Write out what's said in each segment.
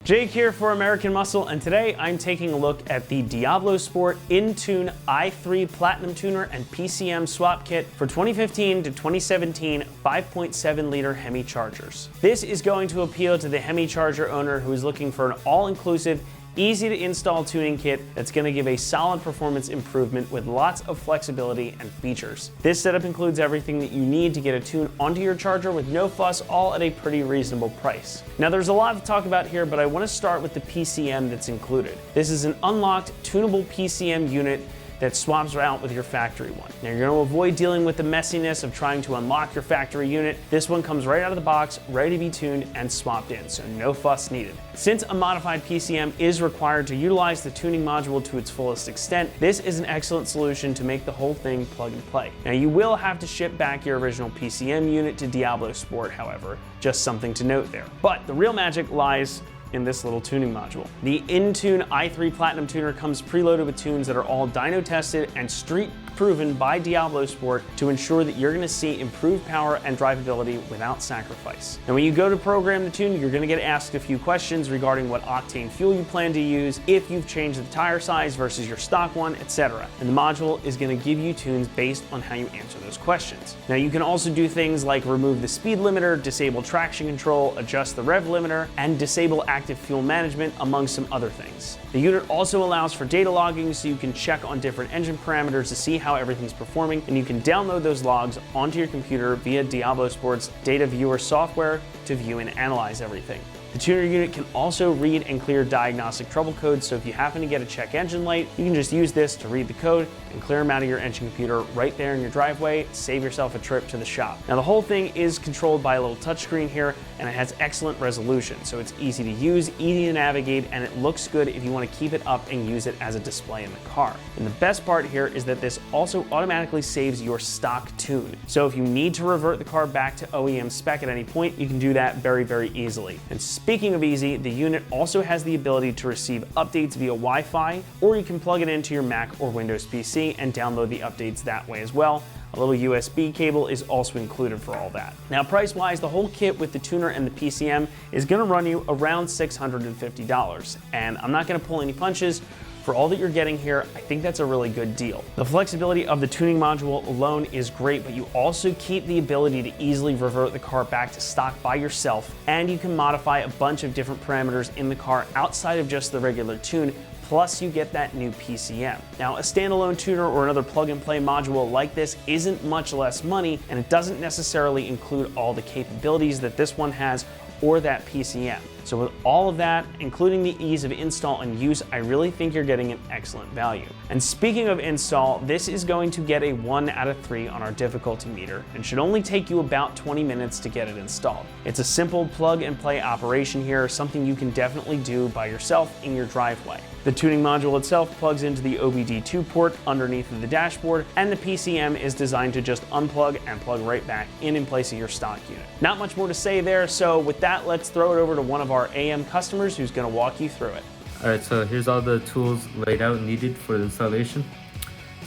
Jake here for American Muscle, and today I'm taking a look at the Diablosport inTune i3 Platinum Tuner and PCM swap kit for 2015 to 2017 5.7 liter Hemi chargers. This is going to appeal to the Hemi charger owner who is looking for an all-inclusive, easy to install tuning kit that's going to give a solid performance improvement with lots of flexibility and features. This setup includes everything that you need to get a tune onto your charger with no fuss, all at a pretty reasonable price. Now there's a lot to talk about here, but I want to start with the PCM that's included. This is an unlocked tunable PCM unit that swaps out with your factory one. Now you're going to avoid dealing with the messiness of trying to unlock your factory unit. This one comes right out of the box, ready to be tuned and swapped in, so no fuss needed. Since a modified PCM is required to utilize the tuning module to its fullest extent, this is an excellent solution to make the whole thing plug and play. Now you will have to ship back your original PCM unit to Diablosport, however, just something to note there. But the real magic lies in this little tuning module. The inTune i3 Platinum Tuner comes preloaded with tunes that are all dyno tested and street proven by Diablosport to ensure that you're going to see improved power and drivability without sacrifice. And when you go to program the tune, you're going to get asked a few questions regarding what octane fuel you plan to use, if you've changed the tire size versus your stock one, etc. And the module is going to give you tunes based on how you answer those questions. Now you can also do things like remove the speed limiter, disable traction control, adjust the rev limiter, and disable active fuel management, among some other things. The unit also allows for data logging, so you can check on different engine parameters to see how everything's performing, and you can download those logs onto your computer via Diablosport's data viewer software to view and analyze everything. The tuner unit can also read and clear diagnostic trouble codes, so if you happen to get a check engine light, you can just use this to read the code and clear them out of your engine computer right there in your driveway, save yourself a trip to the shop. Now the whole thing is controlled by a little touchscreen here, and it has excellent resolution, so it's easy to use, easy to navigate, and it looks good if you want to keep it up and use it as a display in the car. And the best part here is that this also automatically saves your stock tune. So if you need to revert the car back to OEM spec at any point, you can do that very, very easily. And speaking of easy, the unit also has the ability to receive updates via Wi-Fi, or you can plug it into your Mac or Windows PC and download the updates that way as well. A little USB cable is also included for all that. Now price-wise, the whole kit with the tuner and the PCM is going to run you around $650, and I'm not going to pull any punches. For all that you're getting here, I think that's a really good deal. The flexibility of the tuning module alone is great, but you also keep the ability to easily revert the car back to stock by yourself, and you can modify a bunch of different parameters in the car outside of just the regular tune, plus you get that new PCM. Now, a standalone tuner or another plug-and-play module like this isn't much less money, and it doesn't necessarily include all the capabilities that this one has or that PCM. So with all of that, including the ease of install and use, I really think you're getting an excellent value. And speaking of install, this is going to get a 1 out of 3 on our difficulty meter and should only take you about 20 minutes to get it installed. It's a simple plug and play operation here, something you can definitely do by yourself in your driveway. The tuning module itself plugs into the OBD2 port underneath of the dashboard, and the PCM is designed to just unplug and plug right back in place of your stock unit. Not much more to say there, so with that, let's throw it over to one of our AM customers who's going to walk you through it. Alright, so here's all the tools laid out needed for the installation.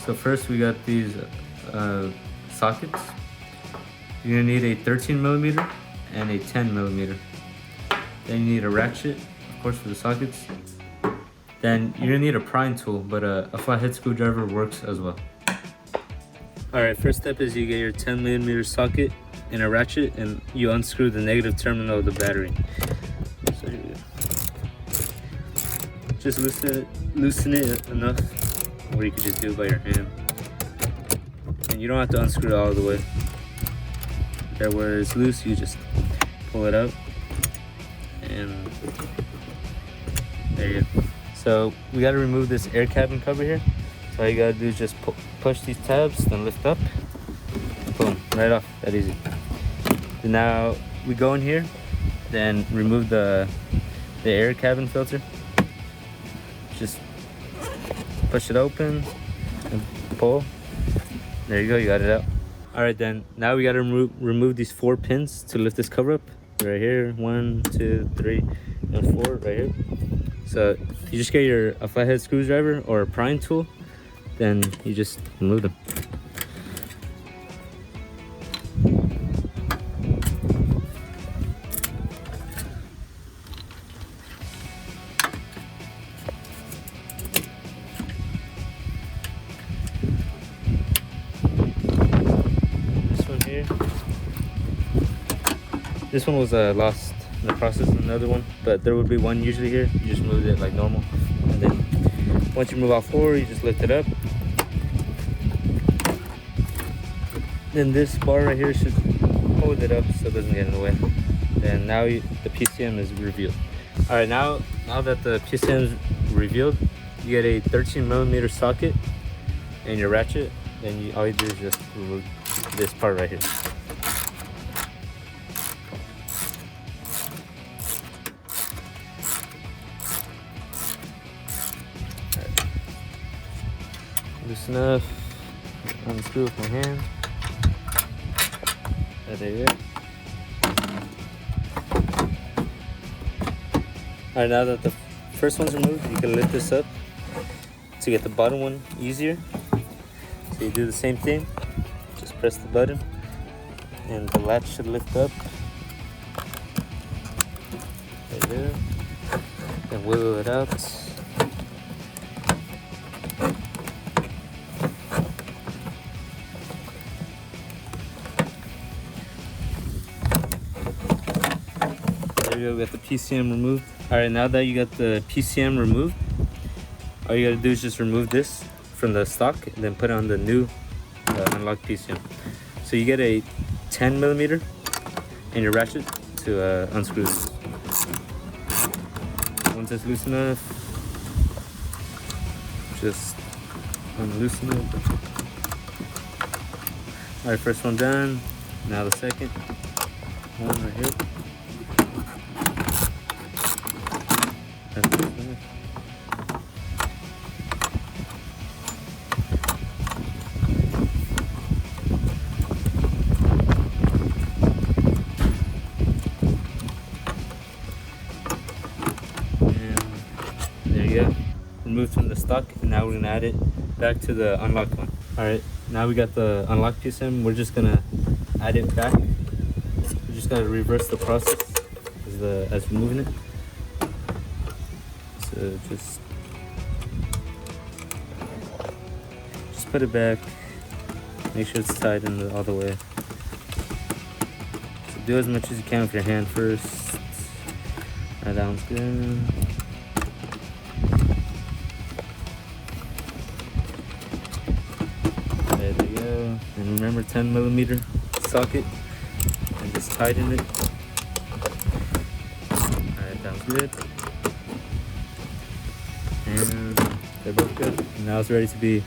So first we got these sockets. You're going to need a 13mm and a 10mm. Then you need a ratchet, of course, for the sockets. Then you're going to need a prying tool, but a flathead screwdriver works as well. Alright, first step is you get your 10mm socket and a ratchet, and you unscrew the negative terminal of the battery. So here we go. Just loosen it enough where you can just do it by your hand. And you don't have to unscrew it all the way. There where it's loose, you just pull it out. And there you go. So we got to remove this air cabin cover here. So all you got to do is just push these tabs, then lift up. Boom, right off, that easy. Then now we go in here, then remove the air cabin filter. Just push it open and pull. There you go, you got it out. Alright, then now we got to remove these 4 pins to lift this cover up. Right here, 1, 2, 3, and 4 right here. So you just get a flathead screwdriver or a prying tool, then you just remove them. This one was lost in the process, another one, but there would be one usually here. You just move it like normal, and then once you move all four, you just lift it up. Then this bar right here should hold it up so it doesn't get in the way. And now the PCM is revealed. All right, now that the PCM is revealed, you get a 13mm socket and your ratchet. Then all you do is just remove this part right here. Right. Loosen up, unscrew with my hand. There you go. Alright, now that the first one's removed, you can lift this up to get the bottom one easier. So you do the same thing, just press the button and the latch should lift up. There you go. Then wiggle it out. There you go, we got the PCM removed. Alright, now that you got the PCM removed, all you gotta do is just remove this from the stock and then put it on the new unlocked PCM. So you get a 10mm and your ratchet to unscrew this. Once it's loose enough, just unloosen it. Alright, first one done. Now the second one right here. Removed from the stock, and now we're gonna add it back to the unlocked one. All right, now we got the unlocked PCM. We're just gonna add it back. We just gotta reverse the process as removing it. So just put it back. Make sure it's tight in all the way. So do as much as you can with your hand first. Alright, that one's good. And remember, 10mm socket, and just tighten it. Alright, sounds good. And they're both good. And now it's ready to be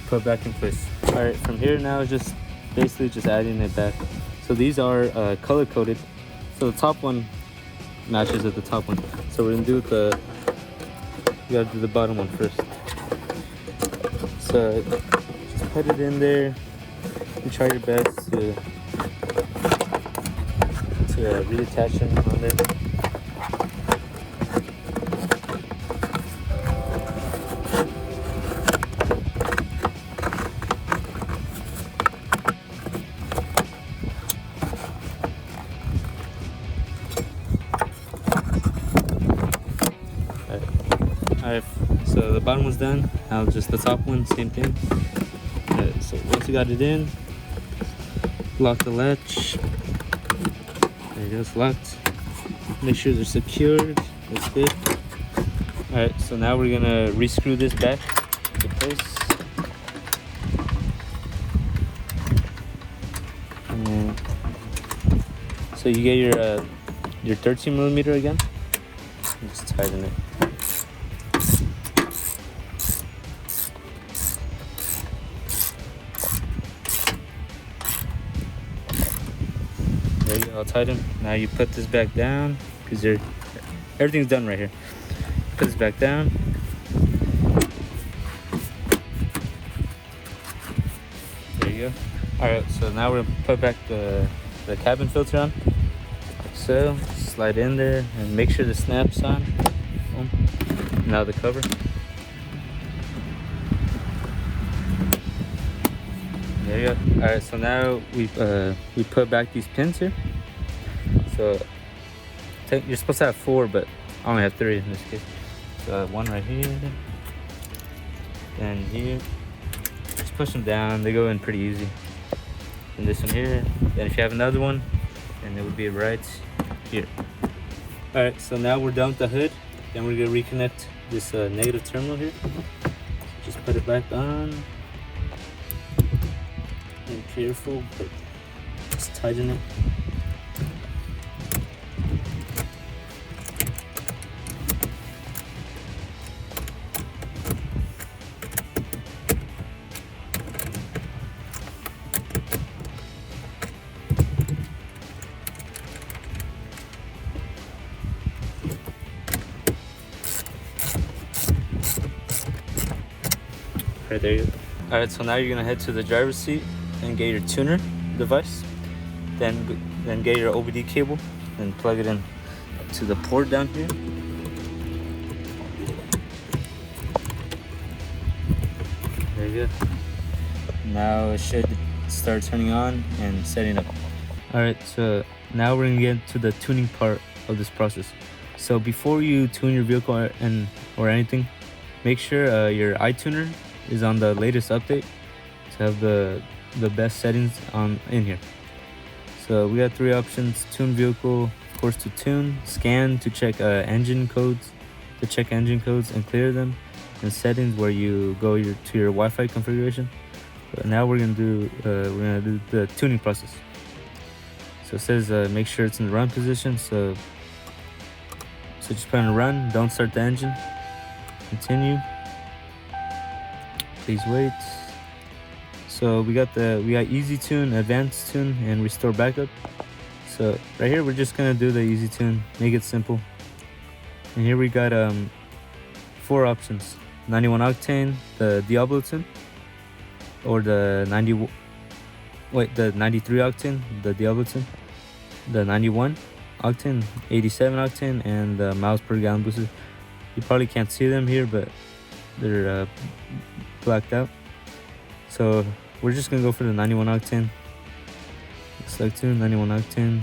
put back in place. Alright, from here now is just basically just adding it back. So these are color coded. So the top one matches with the top one. So we're gonna do you gotta do the bottom one first. So just put it in there. You try your best to reattach them on there. Alright, so the bottom one's done. Now just the top one, same thing. So once you got it in, lock the latch. There you go, it's locked. Make sure they're secured. That's good. Alright, so now we're gonna rescrew this back to place. And then, so you get your 13mm again. And just tighten it. There you go, all tighten. Now you put this back down because everything's done right here. Put this back down. There you go. Alright, so now we're gonna put back the cabin filter on. Like so. Slide in there and make sure the snap's on. Now the cover. There you go. Alright, so now we put back these pins here. So you're supposed to have 4, but I only have 3 in this case. So one right here, and here. Just push them down, they go in pretty easy. And this one here. Then if you have another one, then it would be right here. Alright, so now we're done with the hood. Then we're gonna reconnect this negative terminal here. Just put it back on. And careful, but just tighten it. Right there you go. Alright, so now you're gonna head to the driver's seat and get your tuner device. Then get your OBD cable and plug it in to the port down here. There you go. Now it should start turning on and setting up. Alright, so now we're gonna get to the tuning part of this process. So before you tune your vehicle or anything, make sure your iTuner is on the latest update to have the best settings in here. So we got 3 options: tune vehicle, of course, to tune; scan to check engine codes, and clear them; and settings where you go to your Wi-Fi configuration. But now we're gonna do the tuning process. So it says make sure it's in the run position. So just put on run. Don't start the engine. Continue. Please wait. So we got easy tune, advanced tune, and restore backup. So right here we're just gonna do the easy tune, make it simple. And here we got 4 options: 91 octane, the Diablo tune, or the 93 octane, the Diablo tune, the 91 octane, 87 octane, and the miles per gallon booster. You probably can't see them here, but they're blacked out. So we're just gonna go for the 91 octane. Select tune 91 octane.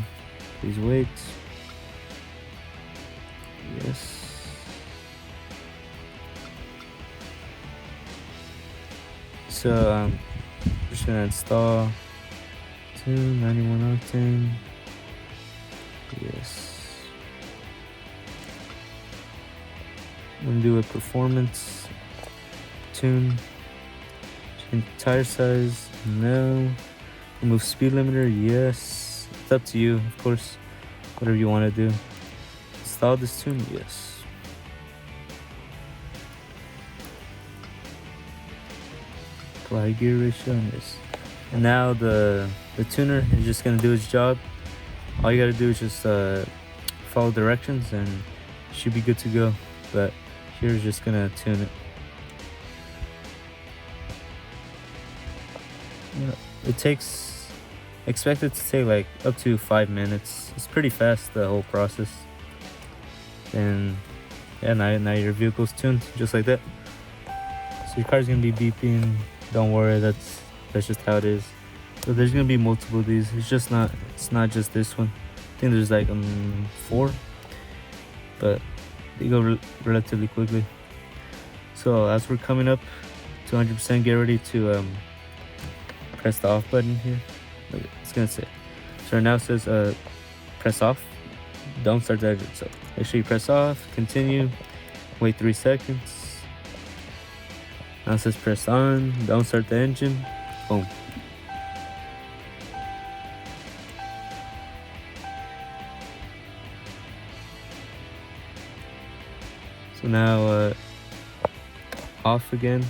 Please wait. Yes. So I'm just gonna install tune 91 octane. Yes. I'm gonna do a performance tune. Change tire size, no. Remove speed limiter, yes. It's up to you, of course. Whatever you want to do. Install this tune, yes. Apply gear ratio, yes. And now the tuner is just gonna do its job. All you gotta do is just follow directions and you should be good to go. But here's just gonna tune it. Yeah, expect it to take like up to 5 minutes. It's pretty fast, the whole process. And yeah, now your vehicle's tuned just like that. So your car's gonna be beeping. Don't worry, that's just how it is. So there's gonna be multiple of these. It's not just this one. I think there's like 4, but they go relatively quickly. So as we're coming up to 100%, get ready to press the off button here. It's gonna say. So now it says press off. Don't start the engine. So make sure you press off. Continue. Wait 3 seconds. Now it says press on. Don't start the engine. Boom. So now off again.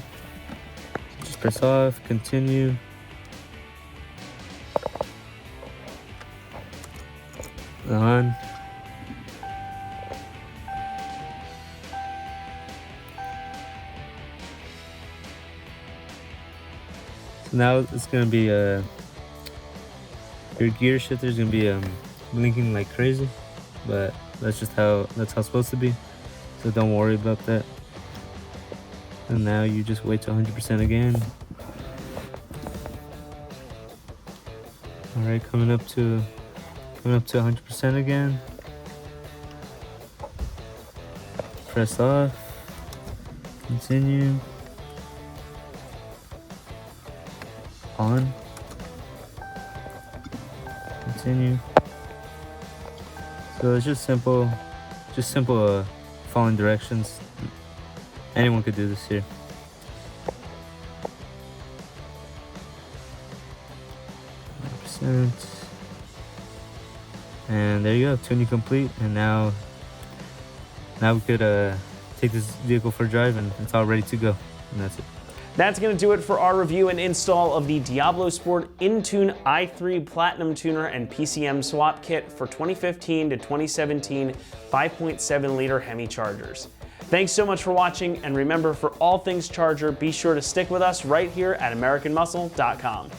Just press off. Continue. On. So now it's gonna be your gear shifter is gonna be blinking like crazy, but that's how it's supposed to be. So don't worry about that. And now you just wait to 100% again. All right, coming up to 100% again. Press off. Continue. On. Continue. So So it's just simple following directions. Anyone could do this here. And there you go, tuning complete. And now we could take this vehicle for a drive, and it's all ready to go. And that's it. That's going to do it for our review and install of the Diablosport inTune i3 Platinum Tuner and PCM swap kit for 2015 to 2017 5.7 liter Hemi chargers. Thanks so much for watching, and remember, for all things charger, be sure to stick with us right here at AmericanMuscle.com.